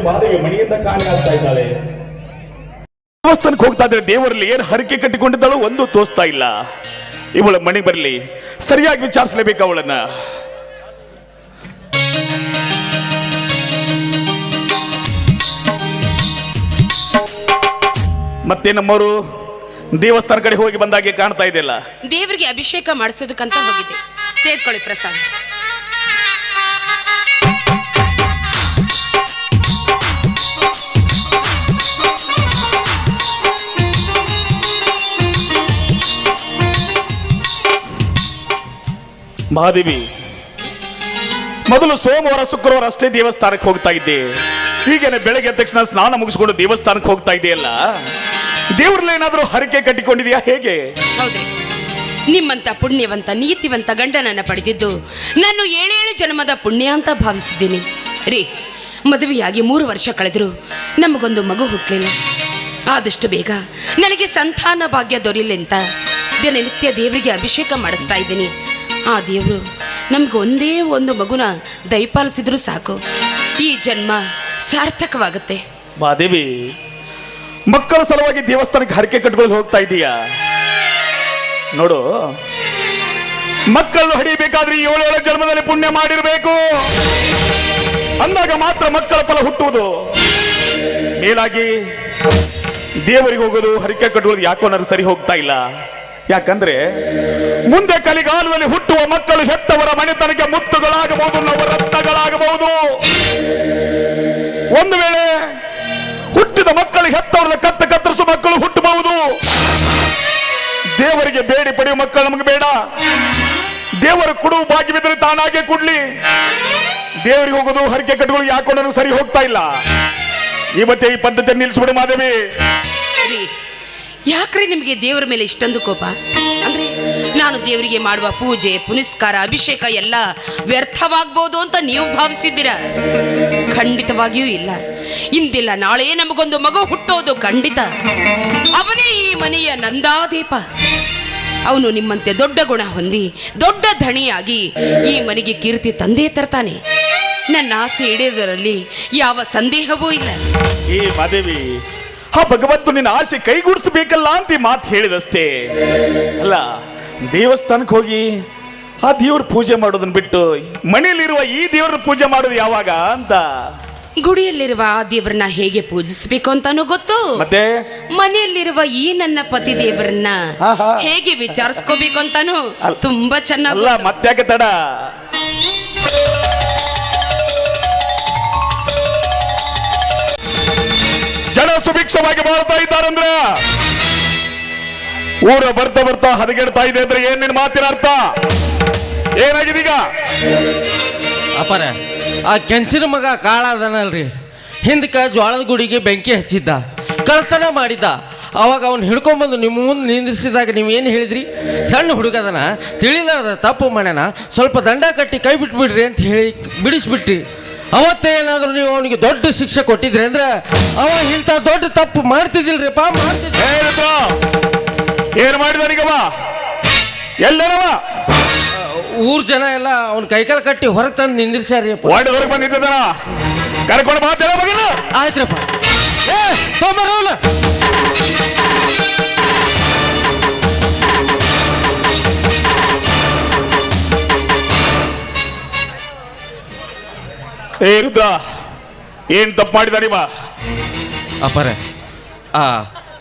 ಮಾದೇವಿ ಮನೆಯಿಂದ ಕಾಣೆ ಆಗ್ತಾ ಇದ್ದಾಳೆ. ದೇವಸ್ಥಾನಕ್ಕೆ ಹೋಗ್ತಾ ಇದ್ರೆ ದೇವರಲ್ಲಿ ಏನು ಹರಕೆ ಕಟ್ಟಿಕೊಂಡಿದ್ದಾಳು ಒಂದು ತೋರಿಸ್ತಾ ಇಲ್ಲ. ಇವಳ ಮನೆ ಬರಲಿ, ಸರಿಯಾಗಿ ವಿಚಾರಿಸಲೇಬೇಕು ಅವಳನ್ನ. ಮತ್ತೆ ನಮ್ಮವರು ದೇವಸ್ಥಾನ ಕಡೆ ಹೋಗಿ ಬಂದಾಗೆ ಕಾಣ್ತಾ ಇದೆಯಲ್ಲ. ದೇವರಿಗೆ ಅಭಿಷೇಕ ಮಾಡಿಸೋದಕ್ಕಂತ ಹೋಗಿದೆ. ತೆಗೆದುಕೊಳ್ಳಿ ಪ್ರಸಾದ. ಮಹಾದೇವಿ, ಮೊದಲು ಸೋಮವಾರ ಶುಕ್ರವಾರ ಅಷ್ಟೇ ದೇವಸ್ಥಾನಕ್ಕೆ ಹೋಗ್ತಾ ಇದ್ದೆ. ಹೀಗೇನೆ ಬೆಳಗ್ಗೆ ಎದ್ದ ತಕ್ಷಣ ಸ್ನಾನ ಮುಗಿಸ್ಕೊಂಡು ದೇವಸ್ಥಾನಕ್ಕೆ ಹೋಗ್ತಾ ಇದೆಯಲ್ಲ, ದೇವ್ರಲ್ಲಿ ಏನಾದ್ರೂ ಹರಕೆ ಕಟ್ಟಿಕೊಂಡಿದ್ಯಾ ಹೇಗೆ? ಹೌದ್ರಿ, ನಿಮ್ಮಂತ ಪುಣ್ಯವಂತ ನೀತಿವಂತ ಗಂಡನನ್ನ ಪಡೆದಿದ್ದು ನಾನು 7 ಜನ್ಮದ ಪುಣ್ಯ ಅಂತ ಭಾವಿಸಿದ್ದೀನಿ ರೀ. ಮದುವೆಯಾಗಿ 3 ವರ್ಷ ಕಳೆದ್ರು ನಮಗೊಂದು ಮಗು ಹುಟ್ಟಲಿಲ್ಲ. ಆದಷ್ಟು ಬೇಗ ನನಗೆ ಸಂತಾನ ಭಾಗ್ಯ ದೊರೆಯಲಿ ಅಂತ ದಿನನಿತ್ಯ ದೇವರಿಗೆ ಅಭಿಷೇಕ ಮಾಡಿಸ್ತಾ ಇದ್ದೀನಿ. ಆ ದೇವರು ನಮ್ಗೆ ಒಂದೇ ಒಂದು ಮಗುನ ದಯಪಾಲಿಸಿದ್ರು ಸಾಕು, ಈ ಜನ್ಮ ಸಾರ್ಥಕವಾಗುತ್ತೆ. ಮಾದೇವಿ, ಮಕ್ಕಳ ಸಲುವಾಗಿ ದೇವಸ್ಥಾನಕ್ಕೆ ಹರಕೆ ಕಟ್ಕೊಂಡು ಹೋಗ್ತಾ ಇದೀಯಾ ನೋಡು. ಮಕ್ಕಳನ್ನು ಹಡಿಬೇಕಾದ್ರೆ 7 ಜನ್ಮದಲ್ಲಿ ಪುಣ್ಯ ಮಾಡಿರಬೇಕು, ಅಂದಾಗ ಮಾತ್ರ ಮಕ್ಕಳ ಫಲ ಹುಟ್ಟುವುದು. ಮೇಲಾಗಿ ದೇವರಿಗೆ ಹೋಗೋದು ಹರಕೆ ಕಟ್ಟುವುದು ಯಾಕೋ ನನಗೆ ಸರಿ ಹೋಗ್ತಾ ಇಲ್ಲ. ಯಾಕಂದ್ರೆ ಮುಂದೆ ಕಲಿಗಾಲದಲ್ಲಿ ಹುಟ್ಟುವ ಮಕ್ಕಳು ಹೆತ್ತವರ ಮನೆತನಕ್ಕೆ ಮುತ್ತುಗಳಾಗಬಹುದು, ನವರತ್ನಗಳಾಗಬಹುದು. ಒಂದು ವೇಳೆ ಹುಟ್ಟಿದ ಮಕ್ಕಳಿಗೆ ಹೆತ್ತವರನ್ನ ಕತ್ತರಿಸುವ ಮಕ್ಕಳು ಹುಟ್ಟಬಹುದು. ದೇವರಿಗೆ ಬೇಡಿ ಪಡೆಯುವ ಮಕ್ಕಳು ನಮಗೆ ಬೇಡ. ದೇವರು ಕೊಡುವ ಭಾಗ್ಯವಿದ್ರೆ ತಾನಾಗೆ ಕೊಡ್ಲಿ. ದೇವರಿಗೆ ಹೋಗೋದು ಹರಕೆ ಕಟ್ಟುಗಳು ಯಾಕೋ ನನಗೆ ಸರಿ ಹೋಗ್ತಾ ಇಲ್ಲ. ಇವತ್ತೇ ಈ ಪದ್ಧತಿಯನ್ನು ನಿಲ್ಲಿಸ್ಬಿಡಿ ಮಾದೇವಿ. ಯಾಕ್ರೆ ನಿಮಗೆ ದೇವರ ಮೇಲೆ ಇಷ್ಟೊಂದು ಕೋಪ? ಅಂದ್ರೆ ನಾನು ದೇವರಿಗೆ ಮಾಡುವ ಪೂಜೆ ಪುನಸ್ಕಾರ ಅಭಿಷೇಕ ಎಲ್ಲ ವ್ಯರ್ಥವಾಗಬಹುದು ಅಂತ ನೀವು ಭಾವಿಸಿದ್ದೀರಾ? ಖಂಡಿತವಾಗಿಯೂ ಇಲ್ಲ. ಇಂದಿಲ್ಲ ನಾಳೆ ನಮಗೊಂದು ಮಗು ಹುಟ್ಟೋದು ಖಂಡಿತ. ಅವನೇ ಈ ಮನೆಯ ನಂದಾದೀಪ. ಅವನು ನಿಮ್ಮಂತೆ ದೊಡ್ಡ ಗುಣ ಹೊಂದಿ ದೊಡ್ಡ ಧಣಿಯಾಗಿ ಈ ಮನೆಗೆ ಕೀರ್ತಿ ತಂದೇ ತರ್ತಾನೆ. ನನ್ನ ಆಸೆ ಈಡೇರೋದ್ರಲ್ಲಿ ಯಾವ ಸಂದೇಹವೂ ಇಲ್ಲ. ಈ ಮಾದೇವಿ, ಆ ಭಗವಂತ ನಿನ್ನ ಆಸೆ ಕೈಗೂಡಿಸಬೇಕಲ್ಲ ಅಂತ ಮಾತು ಹೇಳಿದಷ್ಟೇ ಅಲ್ಲ. ದೇವಸ್ಥಾನಕ್ಕೆ ಹೋಗಿ ಆ ದೇವ್ರ ಪೂಜೆ ಮಾಡೋದನ್ನ ಬಿಟ್ಟು ಮನೆಯಲ್ಲಿರುವ ಈ ದೇವ್ರ ಪೂಜೆ ಮಾಡೋದು ಯಾವಾಗ ಅಂತ. ಗುಡಿಯಲ್ಲಿರುವ ಆ ದೇವರನ್ನ ಹೇಗೆ ಪೂಜಿಸಬೇಕು ಅಂತಾನೂ ಗೊತ್ತು, ಮತ್ತೆ ಮನೆಯಲ್ಲಿರುವ ಈ ನನ್ನ ಪತಿ ದೇವರನ್ನ ಹೇಗೆ ವಿಚಾರಿಸ್ಕೋಬೇಕು ಅಂತಾನು ತುಂಬಾ ಚೆನ್ನಾಗಿ. ಮತ್ತ್ಯಾಕೆ ತಡ? ಜನ ಸುಭಿಕ್ಷವಾಗಿ ಬಾಳ್ತಾ ಇದ್ದಾರಂದ್ರ ಊರ ಬರ್ತಾ ಬರ್ತಾ ಹದಗೆಡ್ತಾ ಇದೆ ಅಂದ್ರೆ ಏನ್ ನಿನ್ ಮಾತಿನ ಅರ್ಥ? ಏನಾಗಿದೆ ಈಗ? ಅಪಾರ, ಆ ಕೆಂಚಿನ ಮಗ ಕಾಳದನಲ್ರಿ, ಹಿಂದಕ್ಕೆ ಜೋಳದ ಗುಡಿಗೆ ಬೆಂಕಿ ಹಚ್ಚಿದ್ದ, ಕಳ್ತನ ಮಾಡಿದ್ದ. ಅವಾಗ ಅವ್ನು ಹಿಡ್ಕೊಂಬಂದು ನಿಮ್ಮ ಮುಂದೆ ನಿಂದಿಸಿದಾಗ ನೀವು ಏನು ಹೇಳಿದ್ರಿ? ಸಣ್ಣ ಹುಡುಗದನ ತಿಳಿಲಾರದ ತಪ್ಪು ಮಾಡ್ಯಾನ, ಸ್ವಲ್ಪ ದಂಡ ಕಟ್ಟಿ ಕೈ ಬಿಟ್ಬಿಡ್ರಿ ಅಂತ ಹೇಳಿ ಬಿಡಿಸ್ಬಿಟ್ರಿ. ಅವತ್ತೇ ಏನಾದರೂ ನೀವು ಅವನಿಗೆ ದೊಡ್ಡ ಶಿಕ್ಷೆ ಕೊಟ್ಟಿದ್ರಿ ಅಂದ್ರೆ ಅವ ಇಂಥ ದೊಡ್ಡ ತಪ್ಪು ಮಾಡ್ತಿದ್ದಿಲ್ರಿಪ್ಪ, ಮಾಡ್ತಿದ್ದ. ಏನು ಮಾಡಿದವನಿಗವ? ಎಲ್ಲನವ? ಊರ್ ಜನ ಎಲ್ಲ ಅವ್ನ ಕೈಕಾಲು ಕಟ್ಟಿ ಹೊರಗೆ ತಂದು ನಿಂದಿರ್ಸ್ಯಾರಿ. ಹೊರಗೆ ಬಂದಿದ್ದಾನ ಕರ್ಕೊಂಡು ಮಾತಾಡ ಮಗನ. ಆಯ್ತ್ರಪ್ಪ, ಸೋಮರವಲ್ಲ ರುದ್ರ, ಏನ್ ತಪ್ಪು ಮಾಡಿದಾನಿವ? ಅಪ್ಪರ, ಆ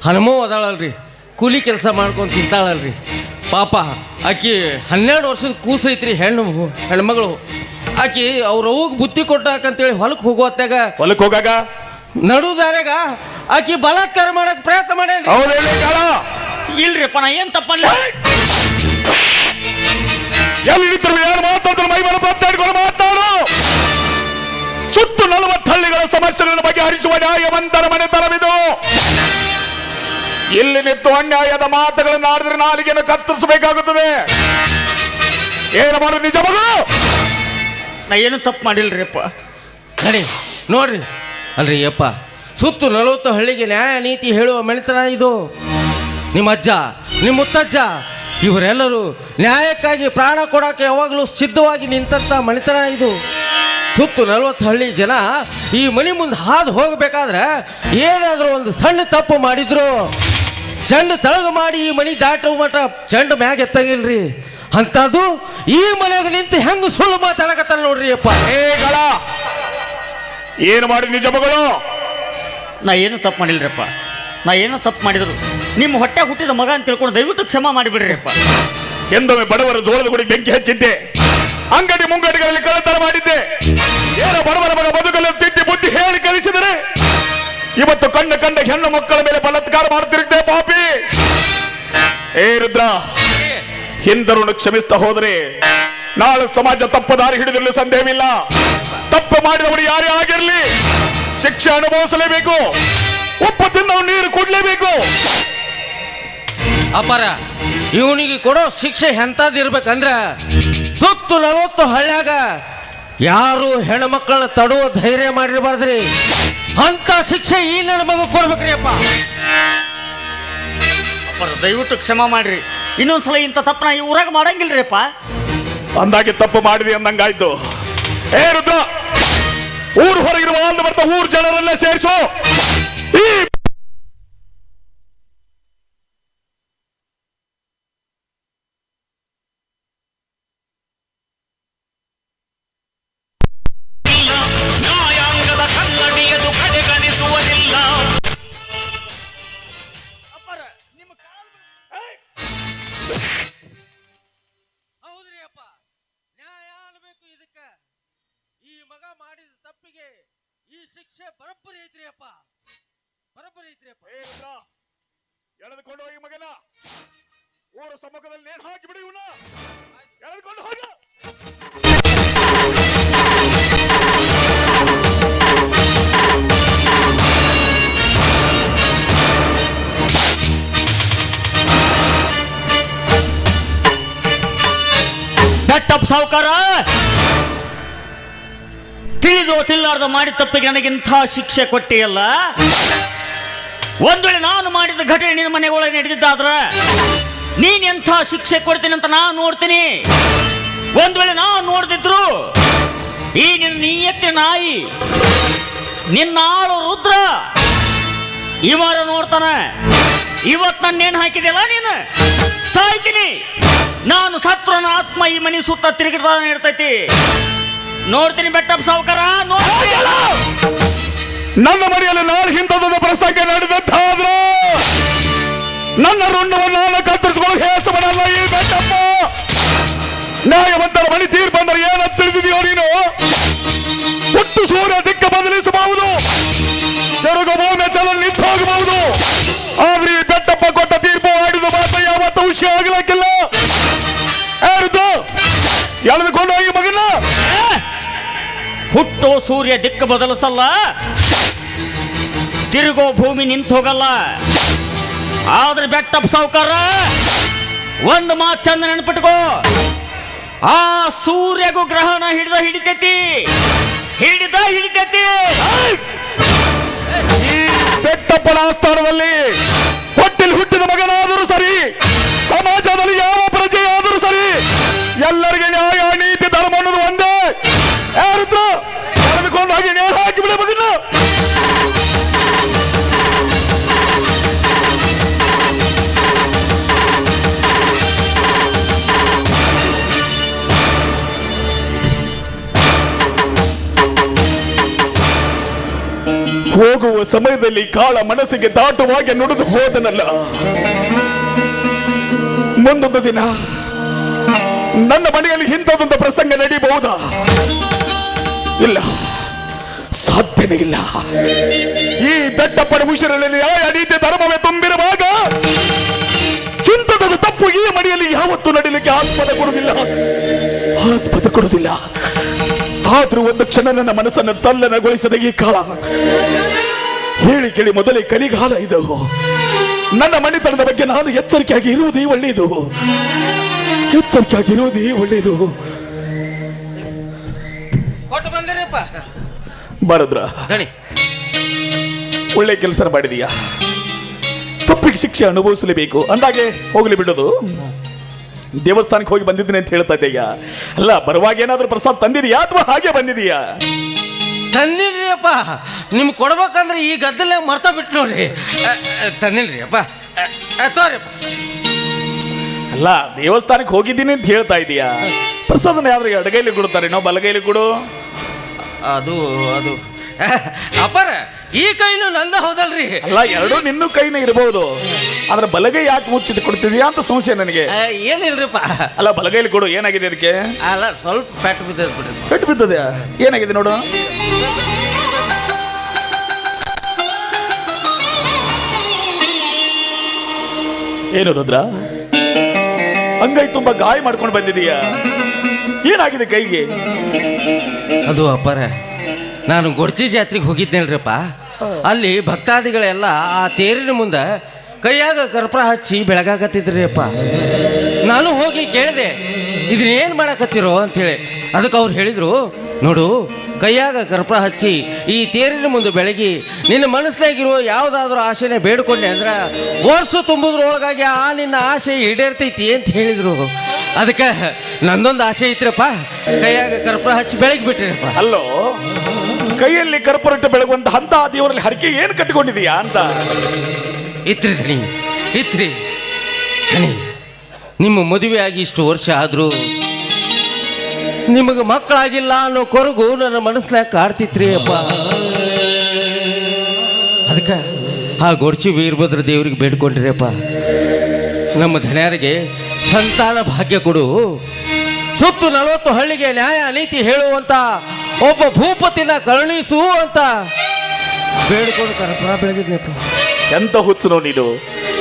ಹನುಮೋ ಅದಾಳಲ್ರಿ, ಕೂಲಿ ಕೆಲಸ ಮಾಡ್ಕೊಂಡು ತಿಂತಾಳಲ್ರಿ ಪಾಪ. ಆಕಿ 12 ವರ್ಷದ ಕೂಸೈತ್ರಿ, ಹೆಣ್ಮಗಳು. ಆಕಿ ಅವ್ರ ಅವ್ಗೆ ಬುತ್ತಿ ಕೊಟ್ಟಾಕಂತೇಳಿ ಹೊಲಕ್ಕೆ ಹೋಗುವತ್ತಾಗ ನಡು ದಾರ್ಯಾಗ ಆಕಿ ಬಲಾತ್ಕಾರ ಮಾಡಕ್ ಪ್ರಯತ್ನ ಮಾಡೇನ್ರಿ. ಇಲ್ರಿಪ್ಪ, ನಾ ಏನ್ ತಪ್ಪಲ್ಲ. ಮಾತಾಡು. ಸುತ್ತು 40 ಹಳ್ಳಿಗಳ ಸಮಸ್ಯೆಗಳನ್ನು ಬಗೆಹರಿಸುವ ನ್ಯಾಯವಂತರ ಮನೆತನವಿದು. ಇಲ್ಲಿ ನಿಂತು ಅನ್ಯಾಯದ ಮಾತುಗಳನ್ನು ಆಡಿದ್ರೆ ನಾಲಿಗೆಯನ್ನು ಕತ್ತರಿಸಬೇಕಾಗುತ್ತದೆ. ಏನು ಮಾಡು ನಿಜ ಮಗು? ನಾ ಏನು ತಪ್ಪು ಮಾಡಿಲ್ರಿಪ್ಪ. ನಡಿ ನೋಡ್ರಿ, ಅಲ್ರಿ ಯಪ್ಪ, ಸುತ್ತು 40 ಹಳ್ಳಿಗೆ ನ್ಯಾಯ ನೀತಿ ಹೇಳುವ ಮನೆತನ ಇದು. ನಿಮ್ಮ ಅಜ್ಜ, ನಿಮ್ಮ ಮುತ್ತಜ್ಜ ಇವರೆಲ್ಲರೂ ನ್ಯಾಯಕ್ಕಾಗಿ ಪ್ರಾಣ ಕೊಡೋಕೆ ಯಾವಾಗಲೂ ಸಿದ್ಧವಾಗಿ ನಿಂತ ಮನೆತನ ಇದು. ಸುತ್ತು 40 ಹಳ್ಳಿ ಜನ ಈ ಮನೆ ಮುಂದೆ ಹಾದು ಹೋಗಬೇಕಾದ್ರೆ ಏನಾದರೂ ಒಂದು ಸಣ್ಣ ತಪ್ಪು ಮಾಡಿದ್ರು ಚಂಡ ತಳಗ ಮಾಡಿ ಈ ಮನೆ ದಾಟುವ ಮಟ ಚಂಡ ಮ್ಯಾಗ ಎತ್ತಂಗಿಲ್ರಿ. ಅಂತದು ಈ ಮನೆಯಾಗ ನಿಂತು ಹೆಂಗ ಸುಳ್ಳು ಮಾತಾಡಕತ್ತಾರ ನೋಡ್ರಿ ಅಪ್ಪ. ಏಗಳ ಏನು ಮಾಡಿ ನಿಜ ಮಗಳು? ನಾ ಏನು ತಪ್ಪು ಮಾಡಿಲ್ರಿಪ್ಪ. ನಾ ಏನೋ ತಪ್ಪು ಮಾಡಿದ್ರು ನಿಮ್ಮ ಹೊಟ್ಟೆ ಹುಟ್ಟಿದ ಮಗ ಅಂತ ತಿಳ್ಕೊಂಡು ದಯವಿಟ್ಟು ಕ್ಷಮಾ ಮಾಡಿಬಿಡ್ರಿಪ್ಪ. ಎಂದೊಮ್ಮೆ ಬಡವರ ಜೋಳದ ಗುಡಿ ಬೆಂಕಿ ಹಚ್ಚಿದ್ದೆ, ಅಂಗಡಿ ಮುಂಗಡಿಗಳಲ್ಲಿ ಕಳ್ಳತನ ಮಾಡಿದ್ದೆ, ಏನೋ ಬಡವರ ಮಗ ಬದುಕಲು ತಿದ್ದಿ ಬುದ್ಧಿ ಹೇಳಿ ಕಲಿಸಿದರೆ ಇವತ್ತು ಕಂಡ ಹೆಣ್ಣು ಮಕ್ಕಳ ಮೇಲೆ ಬಲಾತ್ಕಾರ ಮಾಡ್ತಿರುತ್ತೆ ಪಾಪಿ. ಏ ರುದ್ರ, ಹಿಂದರನ್ನು ಕ್ಷಮಿಸ್ತಾ ಹೋದರೆ ನಾಳೆ ಸಮಾಜ ತಪ್ಪು ದಾರಿ ಹಿಡಿದಿರಲು ಸಂದೇಹವಿಲ್ಲ. ತಪ್ಪು ಮಾಡಿದವರು ಯಾರೇ ಆಗಿರಲಿ ಶಿಕ್ಷೆ ಅನುಭವಿಸಲೇಬೇಕು. ಉಪ್ಪು ತಿನ್ನವು ನೀರು ಕುಡ್ಲೇಬೇಕು. ಅಪಾರ ಇವನಿಗೆ ಕೊಡೋ ಶಿಕ್ಷೆ ಎಂಥದ್ದಿರ್ಬೇಕಂದ್ರ ಸುತ್ತು 40 ಹಳ್ಳ್ಯಾಗ ಯಾರು ಹೆಣ್ಮಕ್ಳನ್ನ ತಡುವ ಧೈರ್ಯ ಮಾಡಿರಬಾರ್ದ್ರಿ. ಅಂತ ಶಿಕ್ಷೆ ಈ ನನ್ನ ಮಗ ಕೊಡ್ಬೇಕ್ರಿ ಅಪ್ಪ. ದಯವಿಟ್ಟು ಕ್ಷಮಾ ಮಾಡ್ರಿ. ಇನ್ನೊಂದ್ಸಲ ಇಂಥ ತಪ್ಪನ ಈ ಊರಾಗ ಮಾಡಂಗಿಲ್ರಿಪ್ಪ. ಅಂದಾಗೆ ತಪ್ಪು ಮಾಡಿದೆ ಅಂದಂಗಾಯ್ತು. ಏ ರುದ್ರ, ಊರು ಹೊರಗಿರುವ ಅಂದು ಬರ್ತಾ ಊರು ಜನರನ್ನೇ ಸೇರಿಸು. ಈ ನ್ಯಾಯಾಂಗದ ಕನ್ನಡಿಯದು ಕಡೆಗಣಿಸುವುದಿಲ್ಲ. ಹೌದ್ರಿ ಅಪ್ಪ, ನ್ಯಾಯ ಅನ್ಬೇಕು ಇದಕ್ಕ. ಈ ಮಗ ಮಾಡಿದ ತಪ್ಪಿಗೆ ಈ ಶಿಕ್ಷೆ ಬರೋಬ್ಬರಿ ಐತ್ರಿ ಅಪ್ಪ, ಬರೋಬ್ಬರಿ ಐತ್ರಿ ಅಪ್ಪ. ಏ ರುದ್ರ, ಎಳೆದುಕೊಂಡು ಹೋಗಿ ಮಗನ ಊರ ಸಮ್ಮುಖದಲ್ಲಿ ನೇಣು ಹಾಕಿ ಬಿಡಿ. ಇವನ್ನ ಎಳೆದುಕೊಂಡು ಹೋಗ. ಬೆಟ್ಟಪ್ಪ ಸಾವುಕಾರ, ತಿಳಿದೋ ತಿಲ್ಲಾರ್ದ ಮಾಡಿದ ತಪ್ಪಿಗೆ ನನಗಿಂಥ ಶಿಕ್ಷೆ ಕೊಟ್ಟಿಯಲ್ಲ. ಒಂದ್ ವೇಳೆ ನಾನು ಮಾಡಿದ ಘಟನೆ ನಿನ್ನ ಮನೆಯೊಳಗೆ ನಡೆದಿದ್ದಾದ್ರ ನೀನ್ ಎಂಥ ಶಿಕ್ಷೆ ಕೊಡ್ತೀನಿ ಅಂತ ನಾನು ನೋಡ್ತೀನಿ. ಒಂದ್ ವೇಳೆ ನಾನು ನೋಡ್ದಿದ್ರು ಈ ನಿನ್ನ ನೀಯತ್ತೆ ನಾಯಿ ನಿನ್ನ ಆಳು ರುದ್ರ ಇವರ ನೋಡ್ತಾನ. ಇವತ್ ನನ್ನೇನು ಹಾಕಿದೆಲ್ಲ ನೀನು ಸಾಯ್ತೀನಿ. ನಾನು ಸತ್ರ ನನ್ನ ಆತ್ಮ ಈ ಮನೆ ಸುತ್ತ ತಿರುಗಿದ ಇರ್ತೈತಿ. ನೋಡ್ತೀನಿ ಬೆಟ್ಟಪ್ಪ ಸಾವುಕಾರ, ನೋಡ್ತೀನಿ. ನನ್ನ ಮನೆಯಲ್ಲಿ ನಾನು ಹಿಂದೊಂದು ಪ್ರಸಂಗ ನಡೆದಂತಾದ್ರ ನನ್ನ ರುಂಡವನ್ನು ನಾನು ಕತ್ತರಿಸಿಕೊಂಡು ಹೇಸವನಲ್ಲ ಈ ಬೆಟ್ಟಪ್ಪ. ನ್ಯಾಯವಂತರ ಮನೆ ತೀರ್ಪು ಬಂದರೆ ಏನಂತ ತಿಳಿದಿದೆಯೋ ನೀನು? ಹುಟ್ಟು ಸೂರ್ಯ ದಿಕ್ಕ ಬದಲಿಸಬಹುದು, ತಿರುಗು ಭೂಮಿ ಚಲ ನಿಂತು ಹೋಗಬಹುದು. ಆದ್ರೆ ಈ ಬೆಟ್ಟಪ್ಪ ಕೊಟ್ಟ ತೀರ್ಪು ಆಡಿದ ಮಾತ್ರ ಯಾವತ್ತ ವಿಷಯ ಆಗಲಿಕ್ಕಿಲ್ಲ. ಎಳೆದುಕೊಂಡು ಹೋಗಿ ಮಗನ. ಹುಟ್ಟೋ ಸೂರ್ಯ ದಿಕ್ಕು ಬದಲಿಸಲ್ಲ, ತಿರುಗೋ ಭೂಮಿ ನಿಂತು ಹೋಗಲ್ಲ. ಆದ್ರೆ ಬೆಟ್ಟಪ್ಪ ಸಾವುಕಾರ ಒಂದು ಮಾತು ಚಂದ ನೆನಪಿಟ್ಕೋ, ಆ ಸೂರ್ಯಗೂ ಗ್ರಹಣ ಹಿಡಿತೈತಿ. ಈ ಬೆಟ್ಟಪ್ಪನ ಆಸ್ಥಾನದಲ್ಲಿ ಹೊಟ್ಟೆಲಿ ಹುಟ್ಟಿದ ಮಗನಾದರೂ ಸರಿ, ಸಮಾಜದಲ್ಲಿ ಯಾವ ಪ್ರಜೆಯಾದರೂ ಸರಿ, ಎಲ್ಲರಿಗೆ ನ್ಯಾಯ ನೀತಿ ಧರ್ಮ ಅನ್ನೋದು ಒಂದೇ. ಯಾರಿದ್ರು ಕಳೆದುಕೊಂಡು ಹಾಗೆ ನೇರ ಹಾಕಿ ಬಿಡ ಮಗನ. ಹೋಗುವ ಸಮಯದಲ್ಲಿ ಕಾಳ ಮನಸ್ಸಿಗೆ ದಾಟುವಾಗೆ ನುಡಿದು ಹೋದನಲ್ಲ. ಮುಂದೊಂದು ದಿನ ನನ್ನ ಮನೆಯಲ್ಲಿ ಇಂಥದೊಂದು ಪ್ರಸಂಗ ನಡೀಬಹುದಾ? ಇಲ್ಲ, ಸಾಧ್ಯನೇ ಇಲ್ಲ. ಈ ಬೆಟ್ಟಪ್ಪನ ಉಸಿರಲ್ಲಿ ನ್ಯಾಯ ನೀತಿ ಧರ್ಮವೇ ತುಂಬಿರುವಾಗ ಇಂಥದೊಂದು ತಪ್ಪು ಈ ಮನೆಯಲ್ಲಿ ಯಾವತ್ತೂ ನಡೀಲಿಕ್ಕೆ ಆಸ್ಪದ ಕೊಡುವುದಿಲ್ಲ. ಆದ್ರೂ ಒಂದು ಕ್ಷಣ ನನ್ನ ಮನಸ್ಸನ್ನು ತಲ್ಲನಗೊಳಿಸದ ಈ ಕಾಲ ಹೇಳಿ ಕೇಳಿ ಮೊದಲೇ ಕಲಿಗಾಲ ಇದು. ನನ್ನ ಮನೆತನದ ಬಗ್ಗೆ ನಾನು ಎಚ್ಚರಿಕೆಯಾಗಿ ಇರುವುದೇ ಒಳ್ಳೆಯದು. ಕೊಟ್ಟು ಬಂದಿರಪ್ಪ. ಬರದ್ರ, ಜಣಿ ಒಳ್ಳೆ ಕೆಲಸ ಮಾಡಿದೀಯಾ. ತಪ್ಪಿಗೆ ಶಿಕ್ಷೆ ಅನುಭವಿಸಲೇಬೇಕು ಅಂದಾಗೆ ಹೋಗ್ಲಿ ಬಿಡೋದು. ದೇವಸ್ಥಾನಕ್ಕೆ ಹೋಗಿ ಬಂದಿದ್ದೀನಿ ಅಂತ ಹೇಳ್ತಾ ಇದ್ದೀಯಾ? ಅಲ್ಲ, ಬರುವಾಗ ಏನಾದ್ರೂ ಪ್ರಸಾದ ತಂದಿದೀಯಾ ಅಥವಾ ಹಾಗೆ ಬಂದಿದೀಯಾ? ತಂದಿಲ್ರಿ ಅಪ್ಪ, ನಿಮ್ಗೆ ಕೊಡ್ಬೇಕಂದ್ರೆ ಈ ಗದ್ದಲೇ ಮರ್ತ ಬಿಟ್ಟು ನೋಡ್ರಿ. ತಂದಿಲ್ರಿ ಅಪ್ಪ, ತೋರಿಪ್ಪ. ಅಲ್ಲ, ದೇವಸ್ಥಾನಕ್ಕೆ ಹೋಗಿದ್ದೀನಿ ಅಂತ ಹೇಳ್ತಾ ಇದೀಯಾ? ಪ್ರಸಾದನ ಯಾವ್ದು ಎಡಗೈಲಿ ಕೊಡ್ತಾರೆ, ನಾವು ಬಲಗೈಲಿ ಕೊಡು. ಅದು ಅದು ಅಪ್ಪರ ಈ ಕೈನು ನಂದ ಹೌದಲ್ರಿ? ಅಲ್ಲ, ಎರಡೂ ನಿನ್ನೂ ಕೈನೇ ಇರಬಹುದು, ಆದ್ರೆ ಬಲಗೈ ಯಾಕೆ ಮುಚ್ಚಿಟ್ಟು ಕೊಡ್ತಿದ್ಯಾ ಅಂತ ಸಂಶಯ ನನಗೆ. ಏನಿಲ್ರಿಪ್ಪ. ಅಲ್ಲ, ಬಲಗೈಲಿ ಕೊಡು. ಏನಾಗಿದೆ ಅದಕ್ಕೆ? ಅಲ್ಲ, ಸ್ವಲ್ಪ ಪೆಟ್ಟು ಬಿದ್ದದ ಬಿಡ್ರಿ. ಪೆಟ್ಟು ಬಿದ್ದದೆ? ಏನಾಗಿದೆ ನೋಡು. ಏನು ರುದ್ರ, ಅಂಗೈ ತುಂಬಾ ಗಾಯ ಮಾಡ್ಕೊಂಡು ಬಂದಿದೀಯಾ? ಏನಾಗಿದೆ ಕೈಗೆ? ಅದು ಅಪ್ಪರ, ನಾನು ಗೊಡ್ಚಿ ಜಾತ್ರೆಗೆ ಹೋಗಿದ್ದೇನ್ರಪ್ಪ. ಅಲ್ಲಿ ಭಕ್ತಾದಿಗಳೆಲ್ಲ ಆ ತೇರಿನ ಮುಂದೆ ಕೈಯಾಗ ಕರ್ಪೂರ ಹಚ್ಚಿ ಬೆಳಗಾಕತ್ತಿದ್ರಿ ಅಪ್ಪ. ನಾನು ಹೋಗಿ ಕೇಳಿದೆ, ಇದನ್ನೇನು ಮಾಡಕತ್ತಿರೋ ಅಂಥೇಳಿ. ಅದಕ್ಕೆ ಅವ್ರು ಹೇಳಿದರು, ನೋಡು, ಕೈಯಾಗ ಕರ್ಪೂರ ಹಚ್ಚಿ ಈ ತೇರಿನ ಮುಂದೆ ಬೆಳಗಿ ನಿನ್ನ ಮನಸ್ಸಿನಾಗಿರೋ ಯಾವುದಾದ್ರೂ ಆಸೆನೇ ಬೇಡ್ಕೊಂಡೆ ಅಂದ್ರೆ ವರ್ಷ ತುಂಬುದ್ರೊಳಗಾಗಿ ಆ ನಿನ್ನ ಆಸೆ ಈಡೇರ್ತೈತಿ ಅಂತ ಹೇಳಿದರು. ಅದಕ್ಕೆ ನಂದೊಂದು ಆಸೆ ಐತ್ರಪ್ಪ, ಕೈಯಾಗ ಕರ್ಪೂರ ಹಚ್ಚಿ ಬೆಳಗಿ ಬಿಟ್ರಿಪ್ಪ. ಅಲ್ಲೋ, ಕೈಯಲ್ಲಿ ಕರ್ಪೂರ ಬೆಳಗುವಂತ ಅಂತ ದೇವರಲ್ಲಿ ಹರಕೆ ಏನು ಕಟ್ಟಿಕೊಂಡಿದೀಯಾ ಅಂತ? ಇತ್ರಿ ಧಣಿ, ಇತ್ರಿ ಧಣಿ, ನಿಮ್ಮ ಮದುವೆ ಆಗಿ ಇಷ್ಟು ವರ್ಷ ಆದರೂ ನಿಮಗೆ ಮಕ್ಕಳಾಗಿಲ್ಲ ಅನ್ನೋ ಕೊರಗು ನನ್ನ ಮನಸ್ಸಿನಾಗ ಕಾಡ್ತಿತ್ರಿ ಅಪ್ಪ. ಅದಕ್ಕೆ ಆ ಗೊಡ್ಚಿ ವೀರಭದ್ರ ದೇವರಿಗೆ ಬೇಡ್ಕೊಂಡ್ರಿ ಅಪ್ಪ, ನಮ್ಮ ಧಣ್ಯರಿಗೆ ಸಂತಾನ ಭಾಗ್ಯ ಕೊಡು, ಸುತ್ತು 40 ಹಳ್ಳಿಗೆ ನ್ಯಾಯ ನೀತಿ ಹೇಳುವಂತ ಒಬ್ಬ ಭೂಪತಿನ ಕರುಣಿಸು ಅಂತ ಬೇಡ್ಕೊಂಡು ಕರ್ಪೂರ ಬೆಳಗಿದ್ಲಪ್ಪ. ಎಂತ ಹುಚ್ಚನೋ ನೀನು!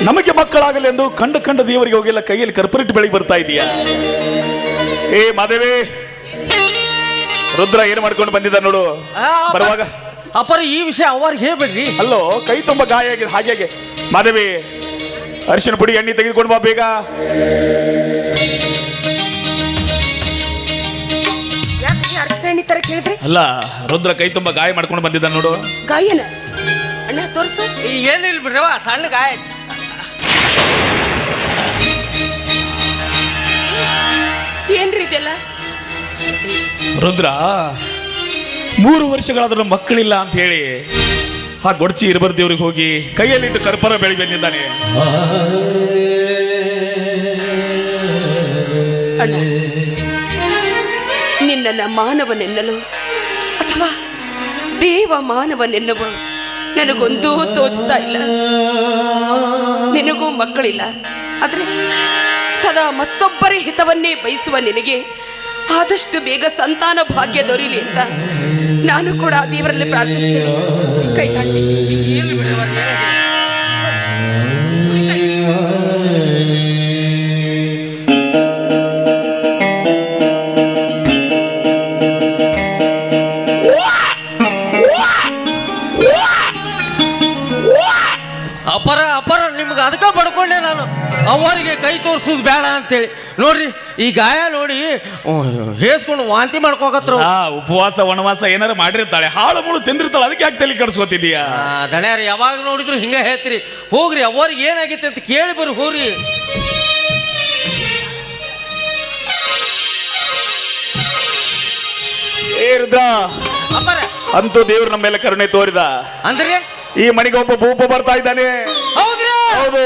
ನಮಗೆ ಮಕ್ಕಳಾಗಲಿ ಎಂದು ಕಂಡ ದೇವರಿಗೆ ಹೋಗಿಲ್ಲ, ಕೈಯಲ್ಲಿ ಕರ್ಪೂರಿಟ್ಟು ಬೆಳಗ್ಗೆ ಬರ್ತಾ ಇದೀಯಾ? ಏ ಮಾದೇವಿ, ರುದ್ರ ಏನು ಮಾಡ್ಕೊಂಡು ಬಂದಿದ್ದ ನೋಡು ಬರುವಾಗ. ಅಪ್ಪರ, ಈ ವಿಷಯ ಅವ್ರಿಗೆ ಹೇಳ್ಬೇಡ್ರಿ. ಅಲ್ಲೋ, ಕೈ ತುಂಬಾ ಗಾಯ ಆಗಿದೆ. ಹಾಗೆ ಮಾದೇವಿ, ಅರಿಶಿನ ಪುಡಿ ಎಣ್ಣೆ ತೆಗೆದುಕೊಂಡು ಬಾ ಬೇಗ. ಅಲ್ಲ, ರುದ್ರ ಕೈ ತುಂಬಾ ಗಾಯ ಮಾಡ್ಕೊಂಡು ಬಂದಿದ್ದ ನೋಡು. ಗಾಯನ ಅಣ್ಣ ತೋರ್ಸು. ಏನಿಲ್ಲ ಬಿಡ್ರವ, ಸಣ್ಣ ಗಾಯ. ಏನ್ರಿ ಇದೆಲ್ಲ? ರುದ್ರ 3 ವರ್ಷಗಳಾದ್ರೂ ಮಕ್ಕಳಿಲ್ಲ ಅಂತ ಹೇಳಿ ಆ ಗೊಡ್ಚಿ ಇರಬರ್ ದೇವ್ರಿಗೆ ಹೋಗಿ ಕೈಯಲ್ಲಿಟ್ಟು ಕರ್ಪೂರ ಬೆಳಗಿ ಬಂದಿದ್ದಾನೆ. ಅಣ್ಣ, ನಿನ್ನನ್ನ ಮಾನವನೆನ್ನಲು ಅಥವಾ ದೇವ ಮಾನವನೆನ್ನುವ ನನಗೊಂದೂ ತೋಚ್ತಾ ಇಲ್ಲ. ನಿನಗೂ ಮಕ್ಕಳಿಲ್ಲ, ಆದ್ರೆ ಸದಾ ಮತ್ತೊಬ್ಬರ ಹಿತವನ್ನೇ ಬಯಸುವ ನಿನಗೆ ಆದಷ್ಟು ಬೇಗ ಸಂತಾನ ಭಾಗ್ಯ ದೊರೀಲಿ ಅಂತ ನಾನು ಕೂಡ ಆ ದೇವರಲ್ಲಿ ಪ್ರಾರ್ಥಿಸ್ತೇನೆ. ಕೈ ಅಪರ ನಿಮ್ಗೆ ಅದಕ್ಕೆ ಬಡ್ಕೊಂಡೆ ನಾನು, ಅವರಿಗೆ ಕೈ ತೋರಿಸೋದು ಬೇಡ ಅಂತೇಳಿ. ನೋಡ್ರಿ, ಈ ಗಾಯ ನೋಡಿ ಹೇಸ್ಕೊಂಡು ವಾಂತಿ ಮಾಡ್ಕೋಕತ್ರು. ಉಪವಾಸ ವನವಾಸ ಏನಾರು ಮಾಡಿರ್ತಾಳೆ, ಹಾಳು ಮುಳು ತಿಂದಿರ್ತಾಳೆ, ಅದಕ್ಕೆ ಯಾಕೆ ತಲೆ ಕೆಡಿಸ್ಕೊತಿದೀಯಾ? ದಣ್ಯಾರ ಯಾವಾಗ ನೋಡಿದ್ರು ಹಿಂಗೆ ಹೇಳ್ತೀರಿ. ಹೋಗ್ರಿ, ಅವ್ರಿಗೆ ಏನಾಗೈತೆ ಅಂತ ಕೇಳಿ ಬರ್ರಿ, ಹೋಗ್ರಿ. ಅಪ್ಪರ, ಅಂತೂ ದೇವ್ರು ನಮ್ಮ ಮೇಲೆ ಕರುಣೆ ತೋರಿದ. ಅಂದ್ರೆ ಈ ಮನೆಗೆ ಒಬ್ಬ ಭೂಪ ಬರ್ತಾ ಇದ್ದಾನೆ. ಹೌದ್ರಿ? ಹೌದು.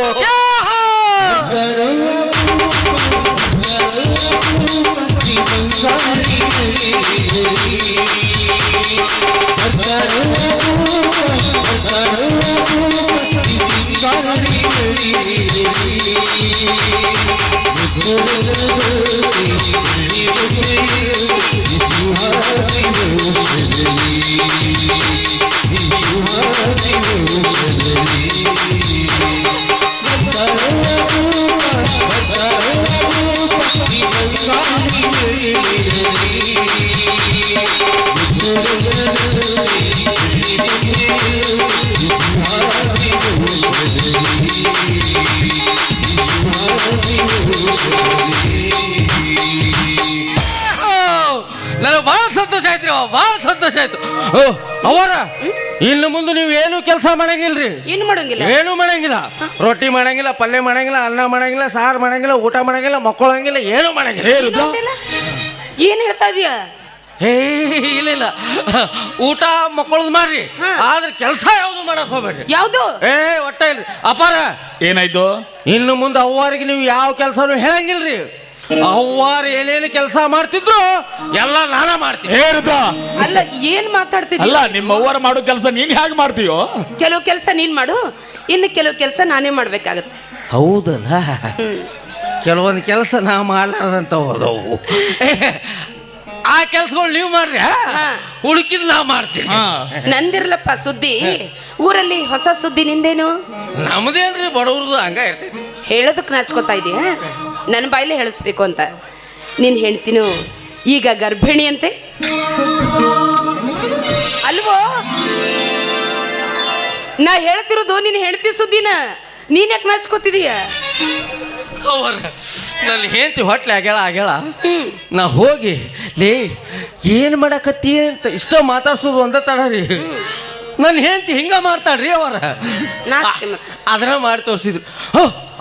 ಗೊತ್ತಾಯ್ತು. ಓ ಅವರ ಇನ್ನು ಮುಂದೆ ನೀವು ಏನು ಕೆಲಸ ಮಾಡಂಗಿಲ್ರಿ. ಏನು ಮಾಡೋಂಗಿಲ್ಲ. ಏನು ಮಾಡಂಗಿಲ್ಲ. ರೊಟ್ಟಿ ಮಾಡಂಗಿಲ್ಲ, ಪಲ್ಯ ಮಾಡಂಗಿಲ್ಲ, ಅನ್ನ ಮಾಡಂಗಿಲ್ಲ, ಸಾರು ಮಾಡಂಗಿಲ್ಲ, ಊಟ ಮಾಡಂಗಿಲ್ಲ, ಮಕ್ಕಳಂಗಿಲ್ಲ, ಏನು ಮಾಡಂಗಿಲ್ಲ. ಏನ್ ಹೇಳ್ತಾ ಇದೀಯ? ಏ ಇಲ್ಲ ಇಲ್ಲ, ಊಟ ಮಕ್ಕಳದ್ ಮಾಡ್ರಿ, ಆದ್ರೆ ಕೆಲಸ ಯಾವ್ದು ಮಾಡಕ್ ಹೋಗ್ಬೇಡ್ರಿ. ಯಾವ್ದು? ಒಟ್ಟ ಇಲ್ರಿ. ಅಪಾರ ಏನಾಯ್ತು? ಇನ್ನು ಮುಂದೆ ಅವ್ವಾರಿಗೆ ನೀವು ಯಾವ ಕೆಲಸನೂ ಹೇಳಂಗಿಲ್ರಿ. ಅವ್ವಾರು ಏನೇನು ಕೆಲಸ ಮಾಡ್ತಿದ್ರು ಎಲ್ಲ ನಾನ ಮಾಡ್ತೀನಿ. ಅಲ್ಲ ಏನ್ ಮಾತಾಡ್ತೀನಿ? ಅಲ್ಲ ನಿಮ್ಮ ಅವ್ವಾರ ಮಾಡೋ ಕೆಲಸ ನೀನ್ ಹೇಗೆ ಮಾಡ್ತೀಯೋ? ಕೆಲವು ಕೆಲಸ ನೀನ್ ಮಾಡು, ಇನ್ನು ಕೆಲವು ಕೆಲಸ ನಾನೇ ಮಾಡ್ಬೇಕಾಗತ್ತೆ. ಹೌದಲ್ಲ, ಕೆಲವೊಂದು ಕೆಲಸ ನಾ ಮಾಡ್ಲಾರ್ದಂತ ಹೋದವು. ಆ ಕೆಲ್ಸಗಳು ನೀವು ಮಾಡ್ರಿ, ಹುಡುಕಿದ್ ನಾ ಮಾಡ್ತೀನಿ. ನಂದಿರ್ಲಪ್ಪ ಸುದ್ದಿ. ಊರಲ್ಲಿ ಹೊಸ ಸುದ್ದಿ ನಿಂದೇನು? ನಮ್ದೇನ್ರಿ ಬಡವ್ರದ್ದು ಹಂಗ ಇರ್ತೈತಿ. ಹೇಳೋದಕ್ಕೆ ನಾಚ್ಕೋತಾ ಇದೀಯ? ನನ್ನ ಬಾಯಿಲೆ ಹೇಳಿಸ್ಬೇಕು ಅಂತ. ನಿನ್ ಹೆಂಡ್ತಿನು ಈಗ ಗರ್ಭಿಣಿ ಅಂತೆ ಅಲ್ವೋ? ನಾ ಹೇಳ್ತಿರೋದು ನಿನ್ ಹೆಂಡ್ತಿ ಸುದ್ದಿನ. ನೀನ್ ಯಾಕೆ ನಾಚ್ಕೋತಿದೀಯ? ನನ್ನ ಹೆಂಡತಿ ಹೊಟ್ಲೆ ಆಗ್ಯಾಳ. ನಾ ಹೋಗಿ ಲೇ ಏನು ಮಾಡಕತ್ತಿ ಅಂತ ಇಷ್ಟ ಮಾತಾಡ್ಸೋದು ಒಂದ ತಡ ರೀ. ನನ್ನ ಹೆಂಡತಿ ಹಿಂಗ ಮಾಡ್ತಾಳ್ರಿ ಅವರ. ಅದನ್ನ ಮಾಡಿ ತೋರಿಸಿದ್ರು.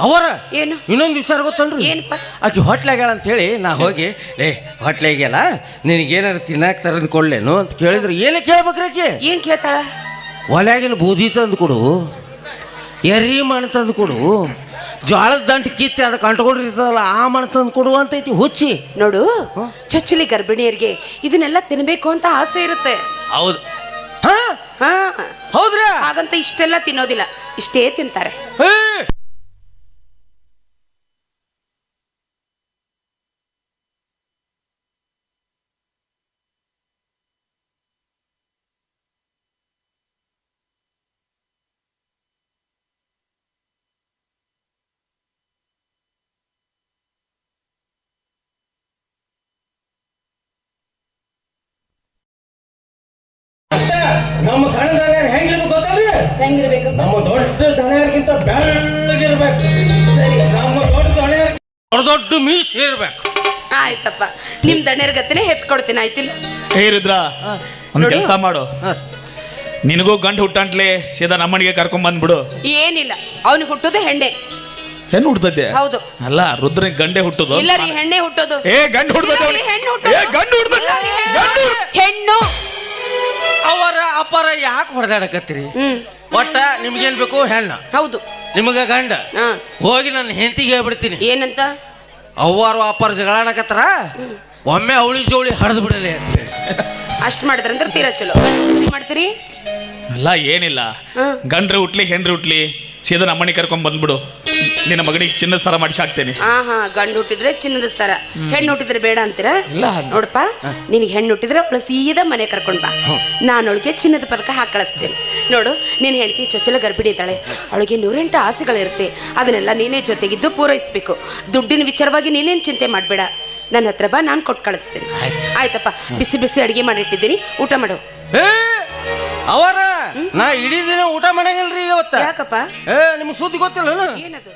ಅವರ ಏನು ಇನ್ನೊಂದು ವಿಚಾರ ಗೊತ್ತಲ್ರಿ? ಏನಪ್ಪ? ಆಕೆ ಹೊಟ್ಲೆ ಆಗ್ಯಾಳ ಅಂತ ಹೇಳಿ ನಾ ಹೋಗಿ ಲೇ ಹೊಟ್ಲೆ ಆಗ್ಯಾಲ, ನಿನಗೇನಾರು ತಿನ್ನಾಕ ತರದ್ ಕೊಡ್ಲೇನು ಅಂತ ಕೇಳಿದ್ರು. ಏನೇ ಕೇಳ್ಬೇಕ್ರಿ ಆಕೆ? ಏನ್ ಕೇಳ್ತಾಳ? ಒಲೆಯಾಗಿನ ಬೂದಿ ತಂದು ಕೊಡು, ಎರಿ ಮಣ್ಣು ತಂದು ಕೊಡು, ಜೋಳದ ದಂಟು ಕಿತ್ತಿ ಅದಕ್ಕೆ ಅಂಟ್ಕೊಂಡಿರ್ತದಲ್ಲ ಆ ಮಣ್ಣು ತಂದು ಕೊಡು ಅಂತೈತಿ ಹುಚ್ಚಿ. ನೋಡು, ಚಚ್ಚಲಿ ಗರ್ಭಿಣಿಯರಿಗೆ ಇದನ್ನೆಲ್ಲ ತಿನ್ಬೇಕು ಅಂತ ಆಸೆ ಇರುತ್ತೆ. ಹೌದು. ಹೌದ್ರಾ? ಹಾಗಂತ ಇಷ್ಟೆಲ್ಲ ತಿನ್ನೋದಿಲ್ಲ, ಇಷ್ಟೇ ತಿಂತಾರೆ. ನಮ್ಮ ಸಣ್ಣ ದನ ಹೆಂಗಿರ್ಬೇಕು ಗೊತ್ತಲ್ರಿ? ಹೆಂಗಿರ್ಬೇಕು? ನಮ್ಮ ದೊಡ್ಡ ದನಗಿಂತ ಬೆಳ್ಳಗಿರ್ಬೇಕು. ನಮ್ಮ ದೊಡ್ಡ ದನ ದೊಡ್ಡ ಮೀಸ್ ಇರ್ಬೇಕು. ಆಯ್ತಪ್ಪ, ನಿಮ್ ದಣ್ಯರ ಗತಿನೇ ಹೆತ್ಕೊಡ್ತೀನಿ. ಆಯ್ತಿಲ್ಲ? ರುದ್ರ, ಒಂದ್ ಕೆಲಸ ಮಾಡು, ನಿನಗೂ ಗಂಡು ಹುಟ್ಟಂಟ್ಲೆ ಸೀದಾ ನಮ್ಮನಿಗೆ ಕರ್ಕೊಂಡ್ ಬಂದ್ಬಿಡು. ಏನಿಲ್ಲ, ಅವನಿಗೆ ಹುಟ್ಟೋದು ಹೆಣ್ಣೆ. ಹೆಣ್ಣು ಹುಡ್ತದ್ದೆ? ಹೌದು. ಅಲ್ಲ, ರುದ್ರ ಗಂಡೆ ಹುಟ್ಟುದು? ಇಲ್ಲ ರೀ, ಹೆಣ್ಣೆ ಹುಟ್ಟೋದು. ಗಂಡು ಹುಡ್ತದೆ, ಹೆಣ್ಣು. ಅವರ ಅಪರ ಯಾಕೆ ಹೊಡೆದಾಡಕತ್ತೀರಿ? ಒಟ್ಟ ನಿಮ್ಗೇನ್ ಬೇಕು? ಹೆಣ್ಣು. ಹೌದು. ನಿಮಗ ಗಂಡ. ಹೋಗಿ ನನ್ನ ಹೆಂಡತಿಗೆ ಹೇಳ್ಬಿಡ್ತೀನಿ. ಏನಂತ? ಅವ್ವಾರು ಅಪ್ಪರ ಜಗಳಾಡಕತ್ತಾರ, ಒಮ್ಮೆ ಅವಳಿ ಜೋಳಿ ಹರಿದು ಬಿಡಲಿ ಅಂತ. ಅಷ್ಟ್ ಮಾಡಿದ್ರಂದ್ರೆ ತೀರಾ ಚಲೋ. ಮಾಡ್ತೀರಿ? ಅಲ್ಲ ಏನಿಲ್ಲ, ಗಂಡ್ರೆ ಹುಟ್ಲಿ ಹೆಣ್ರಿ ಹುಟ್ಲಿ ಸೀದಾ ನಮ್ಮನಿ ಕರ್ಕೊಂಡ್ ಬಂದ್ಬಿಡು. ನಿನ್ನ ಮಗನಿಗೆ ಚಿನ್ನದ ಸರ ಮಾಡಿಸಿ ಹಾಕ್ತೇನೆ. ಗಂಡು ಹುಟ್ಟಿದ್ರೆ ಚಿನ್ನದ ಸರ, ಹೆಣ್ಣು ಹುಟ್ಟಿದ್ರೆ ಬೇಡ ಅಂತೀರ? ನೋಡಪ್ಪ, ನಿನಗೆ ಹೆಣ್ಣು ಹುಟ್ಟಿದ್ರೆ ಅವಳು ಸೀದಾ ಮನೆ ಕರ್ಕೊಂಡ್ ಬಾ, ನಾನು ಅವಳಿಗೆ ಚಿನ್ನದ ಪದಕ ಹಾಕಿ ಕಳಿಸ್ತೇನೆ. ನೋಡು, ನಿನ್ನ ಹೆಂಡತಿ ಚೊಚ್ಚಲ ಗರ್ಭಿಣಿ ಇದ್ದಾಳೆ, ಅವಳಿಗೆ 108 ಆಸೆಗಳಿರುತ್ತೆ. ಅದನ್ನೆಲ್ಲ ನೀನೇ ಜೊತೆಗಿದ್ದು ಪೂರೈಸಬೇಕು. ದುಡ್ಡಿನ ವಿಚಾರವಾಗಿ ನೀನೇನು ಚಿಂತೆ ಮಾಡಬೇಡ. ನನ್ನ ಹತ್ರ ಬಾ, ನಾನು ಕೊಟ್ಟು ಕಳಿಸ್ತೇನೆ. ಆಯ್ತಪ್ಪ, ಬಿಸಿ ಬಿಸಿ ಅಡಿಗೆ ಮಾಡಿಟ್ಟಿದ್ದೀನಿ, ಊಟ ಮಾಡು. ಅವರ ನಾ ಇಡೀ ದಿನ ಊಟ ಮಾಡಂಗಿಲ್ರಿ ಇವತ್ತ. ಯಾಕಪ್ಪ? ನಿಮ್ಗೆ ಸುದ್ದಿ ಗೊತ್ತಿಲ್ಲ? ಏನದು?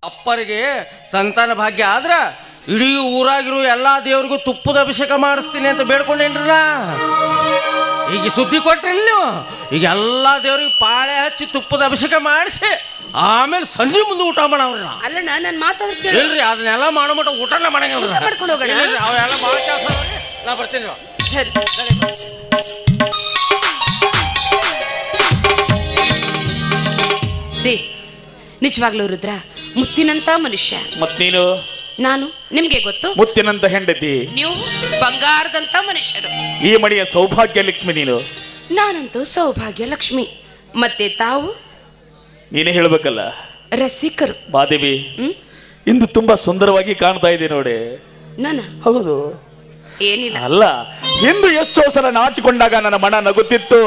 ಅಪ್ಪರಿಗೆ ಸಂತಾನ ಭಾಗ್ಯ ಆದ್ರ ಇಡೀ ಊರಾಗಿರೋ ಎಲ್ಲಾ ದೇವ್ರಿಗೂ ತುಪ್ಪದ ಅಭಿಷೇಕ ಮಾಡಿಸ್ತೀನಿ ಅಂತ ಬೇಡ್ಕೊಂಡೇನ್ರ. ಈಗ ಸುದ್ದಿ ಕೊಟ್ರಿ ನೀವು? ಈಗ ಎಲ್ಲಾ ದೇವ್ರಿಗೆ ಪಾಳೆ ಹಚ್ಚಿ ತುಪ್ಪದ ಅಭಿಷೇಕ ಮಾಡಿಸಿ ಆಮೇಲೆ ಸಂಜೆ ಮುಂದೆ ಊಟ ಮಾಡವ್ರಿ. ಅಲ್ಲ, ನಾನು ಮಾತಾಡ್ತೀನಿ. ಇಲ್ರಿ, ಅದನ್ನೆಲ್ಲ ಮಾಡೋ ಮಟ್ಟ ಊಟನ ಮಾಡಂಗಿಲ್ಲ. ಅವೆಲ್ಲ ಭಾಳ ಕೆಲಸ. ನಾ ಬರ್ತೀನಿ. ನಿಜವಾಗ್ಲೂ ರುದ್ರ ಮುತ್ತಿನಂತ ಮನುಷ್ಯ. ಮತ್ತೇನು? ನಾನು ನಿಮ್ಗೆ ಗೊತ್ತು, ಮುತ್ತಿನಂತ ಹೆಂಡತಿ. ನೀವು ಬಂಗಾರದಂತ ಮನುಷ್ಯರು. ಈ ಮನೆಯ ಸೌಭಾಗ್ಯ ಲಕ್ಷ್ಮಿ ನೀನು. ನಾನಂತೂ ಸೌಭಾಗ್ಯ ಲಕ್ಷ್ಮಿ. ಮತ್ತೆ ತಾವು? ನೀನೇ ಹೇಳ್ಬೇಕಲ್ಲ. ರಸಿಕರು. ಮಾದೇವಿ, ಇಂದು ತುಂಬಾ ಸುಂದರವಾಗಿ ಕಾಣ್ತಾ ಇದೆ ನೋಡಿ. ನಾನ? ಹೌದು. ಏನಿಲ್ಲ. ಅಲ್ಲ, ಇಂದು ಎಷ್ಟೋ ಸಲ ನಾಚಿಕೊಂಡಾಗ ನನ್ನ ಮನ ನಗುತ್ತಿತ್ತು,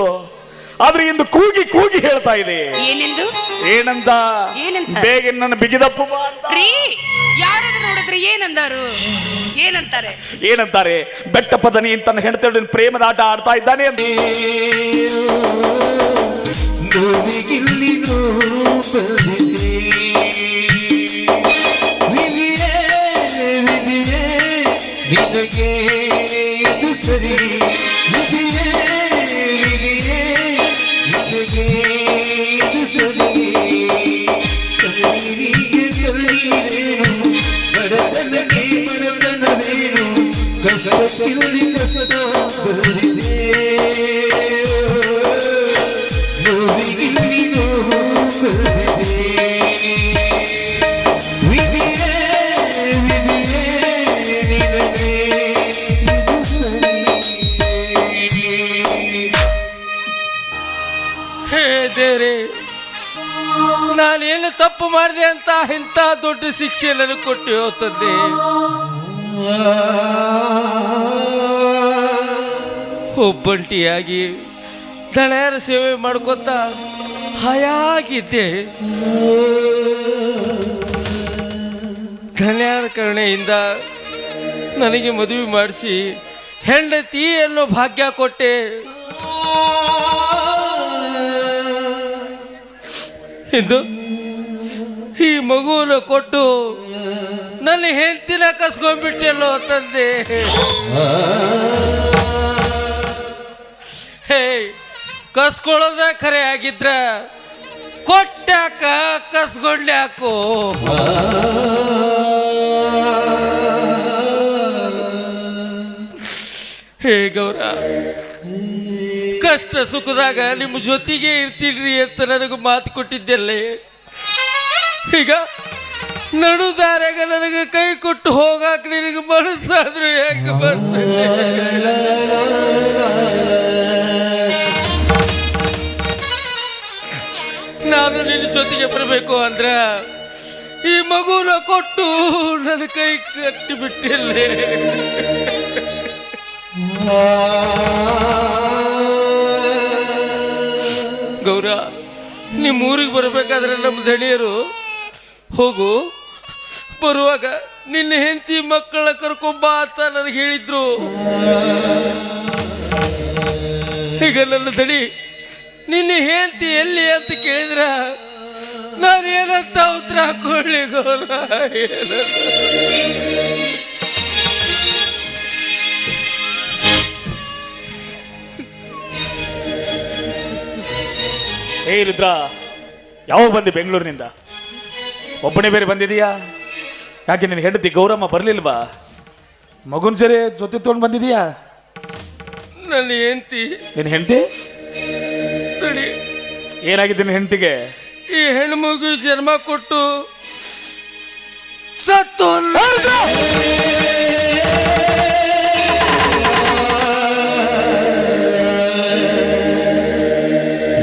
ಆದ್ರೆ ಇಂದು ಕೂಗಿ ಕೂಗಿ ಹೇಳ್ತಾ ಇದೆ. ಏನೆಂದು? ಏನಂತ? ಬೇಗ ನನ್ನ ಬಿಗಿದಪ್ಪು ಬಾ ಅಂತ. ಯಾರಾದ್ರೂ ನೋಡಿದ್ರೆ ಏನಂದಾರು? ಏನಂತಾರೆ? ಏನಂತಾರೆ? ಬೆಟ್ಟಪ್ಪದನಿ ತನ್ನ ಹೆಂಡತಿ ಪ್ರೇಮದ ಆಟ ಆಡ್ತಾ ಇದ್ದಾನೆ ಅಂತ. ನಿನಗೆ ಇದು ಸರಿ, ಇದು ಸರಿ ಕಣ್ಣೀರಿಗೆ ಕಣ್ಣೀರೇನು ಬಡತನಕ್ಕೆ ಬಡತನವೇನು ಕಸರಕ್ಕಿಲ್ಲಿ ಕಸದ ಬಂದಿದೆ ನೋವಿಗಿಲ್ಲಿ ನೋವು ಬಂದಿದೆ ವಿಧಿಯೇ ವಿಧಿಯೇ ನಿನಗೆ ಇದು ಸರಿ ಹೇ ದೇವ್ರೇ, ನಾನೇನು ತಪ್ಪು ಮಾಡಿದೆ ಅಂತ ಇಂಥ ದೊಡ್ಡ ಶಿಕ್ಷೆ ನನಗೆ ಕೊಟ್ಟು ಹೋಗ್ತದೆ. ಒಬ್ಬಂಟಿಯಾಗಿ ದಳೆಯರ ಸೇವೆ ಮಾಡ್ಕೊತ ಹಾಯಾಗಿದ್ದೆ. ದಳೆಯರ ಕರುಣೆಯಿಂದ ನನಗೆ ಮದುವೆ ಮಾಡಿಸಿ ಹೆಂಡತಿ ಅನ್ನೋ ಭಾಗ್ಯ ಕೊಟ್ಟೆ. ಇಂದು ಈ ಮಗುವನ್ನು ಕೊಟ್ಟು ನನ್ನ ಹೆಂಡತಿನ ಕಸ್ಕೊಂಡ್ಬಿಟ್ಟೆಲ್ಲೋ ತಂದೆ. ಹೇ, ಕಸ್ಕೊಳ್ಳೋದ ಖರೆ ಆಗಿದ್ರ ಕೊಟ್ಟ್ಯಾಕ ಕಸ್ಕೊಂಡ್ಯಾಕೋ. ಹೇ ಗೌರ, ಕಷ್ಟ ಸುಖದಾಗ ನಿಮ್ಮ ಜೊತೆಗೆ ಇರ್ತೀನ್ರಿ ಅಂತ ನನಗೆ ಮಾತು ಕೊಟ್ಟಿದ್ದೆಲ್ಲೇ. ಈಗ ನಡುದಾರ್ಯಾಗ ನನಗೆ ಕೈ ಕೊಟ್ಟು ಹೋಗಾಕ ನಿನಗೆ ಮನಸ್ಸಾದ್ರು ಯಾಕೆ ಬರ್ತದೆ? ನಾನು ನಿನ್ನ ಜೊತೆಗೆ ಬರಬೇಕು ಅಂದ್ರ ಈ ಮಗುನ ಕೊಟ್ಟು ನನ್ನ ಕೈ ಕಟ್ಟಿ ಬಿಟ್ಟಿಲ್ಲೇ. ಗೌರ, ನಿಮ್ಮ ಊರಿಗೆ ಬರಬೇಕಾದ್ರೆ ನಮ್ಮ ದಣಿಯರು ಹೋಗು, ಬರುವಾಗ ನಿನ್ನ ಹೆಂಡತಿ ಮಕ್ಕಳ ಕರ್ಕೊಂಬ ಅಂತ ನನಗೆ ಹೇಳಿದ್ರು. ಈಗ ನನ್ನ ದಣಿ ನಿನ್ನ ಹೆಂಡತಿ ಎಲ್ಲಿ ಅಂತ ಕೇಳಿದ್ರ ನಾನು ಏನಂತ ಉತ್ತರ ಹಾಕೊಳ್ಳಿ ಗೌರ? ಹೇ ರುದ್ರ, ಯಾವಾಗ ಬಂದೆ ಬೆಂಗಳೂರಿನಿಂದ? ಒಬ್ಬನೇ ಬೇರೆ ಬಂದಿದೀಯಾ? ಯಾಕೆ ನಿನ್ನ ಹೆಂಡತಿ ಗೌರಮ್ಮ ಬರಲಿಲ್ವಾ? ಮಗುನ ಜೊತೆ ತೊಗೊಂಡು ಬಂದಿದೀಯಾ? ನನ್ನ ಹೆಂಡತಿ. ನಿನ್ನ ಹೆಂಡತಿ ಏನಾಗಿದೆ? ನಿನ್ನ ಹೆಂಡತಿಗೆ ಈ ಹೆಣ್ಣು ಮಗು ಜನ್ಮ ಕೊಟ್ಟು ಸತ್ತು.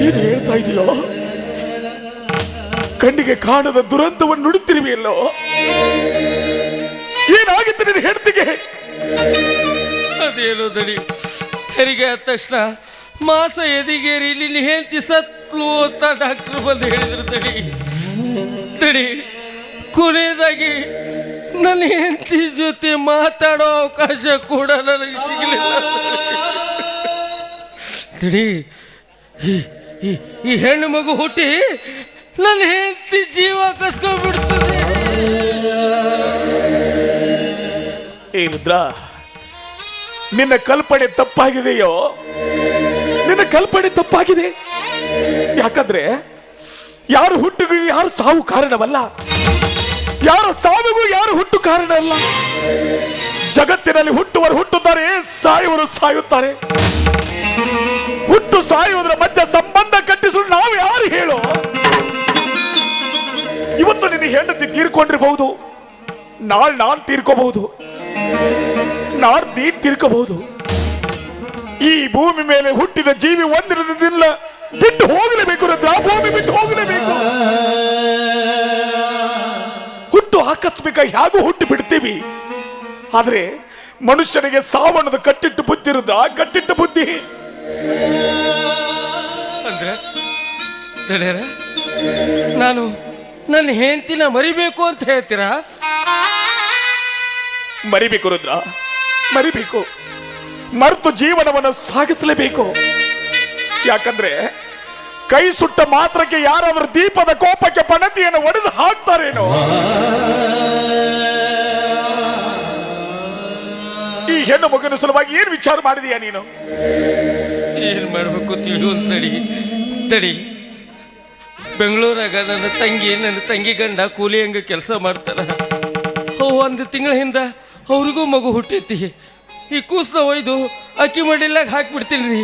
ಏನು ಹೇಳ್ತಾ ಇದೆಯೋ? ಕಣ್ಣಿಗೆ ಕಾಣದ ದುರಂತವನ್ನು ನುಡುತ್ತಿರುವೆಯಲ್ಲೋ? ಏನಾಗಿತ್ತು ನಿನ್ನ ಹೆಂಡತಿಗೆ? ಅದೇನೋ ದಡಿ, ಹೆರಿಗೆ ಆದ ತಕ್ಷಣ ಮಾಸ ಎದಿಗೇರಿ ನಿನ್ನ ಹೆಂಡತಿ ಸತ್ಲು ಅಂತ ಡಾಕ್ಟರ್ ಬಂದು ಹೇಳಿದ್ರು. ತಡಿ ಕೊನೆಯದಾಗಿ ನನ್ನ ಹೆಂಡತಿ ಜೊತೆ ಮಾತಾಡೋ ಅವಕಾಶ ಕೂಡ ನನಗೆ ಸಿಗಲಿಲ್ಲ. ತಡಿ, ಈ ಹೆಣ್ಣು ಮಗು ಹುಟ್ಟಿ ನನ್ನ ಹೆಂಡತಿ ಜೀವ ಕಸ್ಕೊಂಡ್ಬಿಡ್ತದೆ. ಏ ರುದ್ರ, ನಿನ್ನ ಕಲ್ಪನೆ ತಪ್ಪಾಗಿದೆಯೋ? ನಿನ್ನ ಕಲ್ಪನೆ ತಪ್ಪಾಗಿದೆ. ಯಾಕಂದ್ರೆ ಯಾರು ಹುಟ್ಟಿಗೂ ಯಾರು ಸಾವು ಕಾರಣವಲ್ಲ, ಯಾರ ಸಾವಿಗೂ ಯಾರು ಹುಟ್ಟು ಕಾರಣ ಅಲ್ಲ. ಜಗತ್ತಿನಲ್ಲಿ ಹುಟ್ಟುವರು ಹುಟ್ಟುತ್ತಾರೆ, ಸಾಯುವರು ಸಾಯುತ್ತಾರೆ. ಹುಟ್ಟು ಸಾಯುವುದರ ಮಧ್ಯೆ ಸಂಬಂಧ ಕಟ್ಟಿಸಲು ನಾವು ಯಾರು ಹೇಳೋ? ಇವತ್ತು ನಿನ್ನ ಹೆಂಡತಿ ತೀರ್ಕೊಂಡಿರಬಹುದು, ನಾಳೆ ನಾನು ತೀರ್ಕೋಬಹುದು, ನಾಳೆ ನೀನ್ ತೀರ್ಕೋಬಹುದು. ಈ ಭೂಮಿ ಮೇಲೆ ಹುಟ್ಟಿದ ಜೀವಿ ಒಂದಿರದಿಲ್ಲ, ಬಿಟ್ಟು ಹೋಗಲೇಬೇಕು. ಆ ಭೂಮಿ ಬಿಟ್ಟು ಹೋಗಲೇಬೇಕು. ಹುಟ್ಟು ಆಕಸ್ಮಿಕ ಹೇಗೂ ಹುಟ್ಟು ಬಿಡ್ತೀವಿ. ಆದ್ರೆ ಮನುಷ್ಯನಿಗೆ ಸಾವನ್ನದ ಕಟ್ಟಿಟ್ಟು ಬುದ್ಧಿ ಇರುದ, ಕಟ್ಟಿಟ್ಟ ಬುದ್ಧಿ. ಅಂದ್ರೆ ನಾನು ನನ್ನ ಹೆಂಡತಿನ ಮರಿಬೇಕು ಅಂತ ಹೇಳ್ತೀರಾ? ಮರಿಬೇಕು ರುದ್ರ, ಮರಿಬೇಕು. ಮರೆತು ಜೀವನವನ್ನು ಸಾಗಿಸಲೇಬೇಕು. ಯಾಕಂದ್ರೆ ಕೈ ಸುಟ್ಟ ಮಾತ್ರಕ್ಕೆ ಯಾರಾದ್ರೂ ದೀಪದ ಕೋಪಕ್ಕೆ ಪಣತಿಯನ್ನು ಒಡೆದು ಹಾಕ್ತಾರೇನೋ? ಈ ಹೆಣ್ಣು ಮಗನ ಸಲುವಾಗಿ ಏನ್ ವಿಚಾರ ಮಾಡಿದೀಯ ನೀನು? ಏನ್ ಮಾಡ್ಬೇಕು ತಿಳಿಯುವಂತ ತಡಿ. ಬೆಂಗಳೂರಾಗ ನನ್ನ ತಂಗಿ ಗಂಡ ಕೂಲಿ ಹಂಗೆ ಕೆಲಸ ಮಾಡ್ತಾರ. ಒಂದು ತಿಂಗಳ ಹಿಂದ ಅವ್ರಿಗೂ ಮಗು ಹುಟ್ಟೈತಿ. ಈ ಕೂಸನ್ನ ಒಯ್ದು ಅಕ್ಕಿ ಮಡಿಲಾಗ ಹಾಕ್ಬಿಡ್ತೀನಿ ರೀ.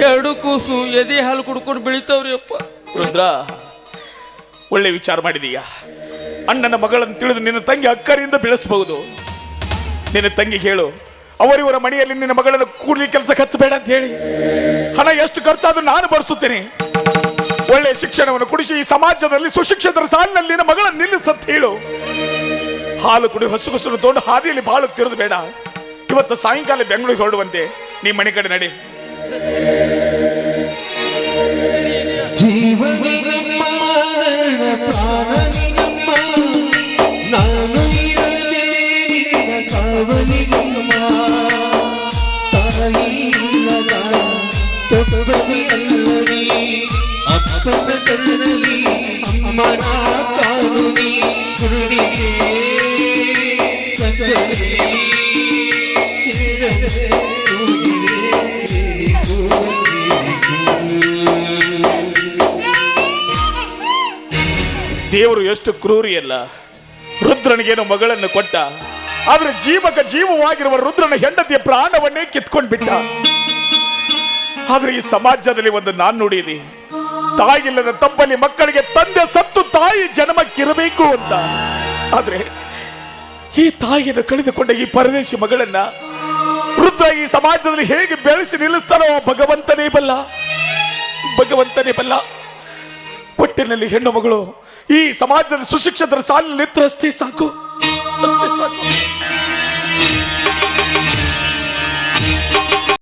2 ಕೂಸು ಎದೆ ಹಾಲು ಕುಡ್ಕೊಂಡು ಬೆಳಿತಾವ್ರಿ ಅಪ್ಪ. ರುದ್ರ, ಒಳ್ಳೆ ವಿಚಾರ ಮಾಡಿದೀಯ. ಅಣ್ಣನ ಮಗಳನ್ನು ತಿಳಿದು ನಿನ್ನ ತಂಗಿ ಅಕ್ಕರಿಂದ ಬೆಳೆಸಬಹುದು. ನಿನ್ನ ತಂಗಿಗೆ ಹೇಳು, ಅವರಿವರ ಮನೆಯಲ್ಲಿ ನಿನ್ನ ಮಗಳನ್ನು ಕೂಲಿ ಕೆಲಸಕ್ಕೆ ಹಚ್ಚಬೇಡ ಅಂತ ಹೇಳಿ. ಹಣ ಎಷ್ಟು ಖರ್ಚಾದ್ರೂ ನಾನು ಭರಿಸುತ್ತೇನೆ. ಒಳ್ಳೆ ಶಿಕ್ಷಣವನ್ನು ಕೊಡಿಸಿ ಈ ಸಮಾಜದಲ್ಲಿ ಸುಶಿಕ್ಷಿತರ ಸಾಲಿನಲ್ಲಿ ನಿನ್ನ ಮಗಳನ್ನು ನಿಲ್ಲಿಸಂತ ಹೇಳು. ಹಾಲು ಕುಡಿ ಹಸುಗುಸನ್ನು ತೊಗೊಂಡು ಹಾದಿಯಲ್ಲಿ ಬಾಳು ತಿರುದು ಬೇಡ. ಇವತ್ತು ಸಾಯಂಕಾಲ ಬೆಂಗಳೂರಿಗೆ ಹೊರಡುವಂತೆ ನೀ ಮನೆ ಕಡೆ ನಡಿ. ಜೀವನಿನಮ್ಮ ಪ್ರಾಣನಿನಮ್ಮ ನಾನು ಇರದೆ ನಿನ್ನ ಕಾವಲಿಗಮ್ಮ ತಾಯಿಲ್ಲದ ತೊಟ್ಟಬಲಿ ಅಲ್ಲರಿ ಅಪ್ಪನ ಕಣ್ಣಲಿ ಅಮ್ಮನ ಕಾನುನಿ ಕುರುಡಿಗೆ ಸಕ್ಕರೆ ದೇವರು ಎಷ್ಟು ಕ್ರೂರಿಯಲ್ಲ. ರುದ್ರನಿಗೇನು ಮಗಳನ್ನು ಕೊಟ್ಟ, ಆದ್ರೆ ಜೀವಕ ಜೀವವಾಗಿರುವ ರುದ್ರನ ಹೆಂಡತಿಯ ಪ್ರಾಣವನ್ನೇ ಕಿತ್ಕೊಂಡು ಬಿಟ್ಟ. ಆದ್ರೆ ಈ ಸಮಾಜದಲ್ಲಿ ಒಂದು ನಾಣ್ಣುಡಿ ಇದೆ, ತಾಯಿಲ್ಲದ ತಪ್ಪಲ್ಲಿ ಮಕ್ಕಳಿಗೆ ತಂದೆ ಸತ್ತು ತಾಯಿ ಜನ್ಮಕ್ಕಿರಬೇಕು ಅಂತ. ಆದ್ರೆ ಈ ತಾಯಿಯನ್ನು ಕಳೆದುಕೊಂಡ ಈ ಪರದೇಶಿ ಮಗಳನ್ನ ರುದ್ರ ಈ ಸಮಾಜದಲ್ಲಿ ಹೇಗೆ ಬೆಳೆಸಿ ನಿಲ್ಲಿಸ್ತಾನೋ ಭಗವಂತನೇ ಬಲ್ಲ, ಭಗವಂತನೇ ಬಲ್ಲ. ಒಟ್ಟಿನಲ್ಲಿ ಹೆಣ್ಣು ಮಗಳು ಈ ಸಮಾಜದಲ್ಲಿ ಸುಶಿಕ್ಷಿತರ ಸಾಲಿನಲ್ಲಿ ಅಷ್ಟೇ ಸಾಕು, ಅಷ್ಟೇ ಸಾಕು.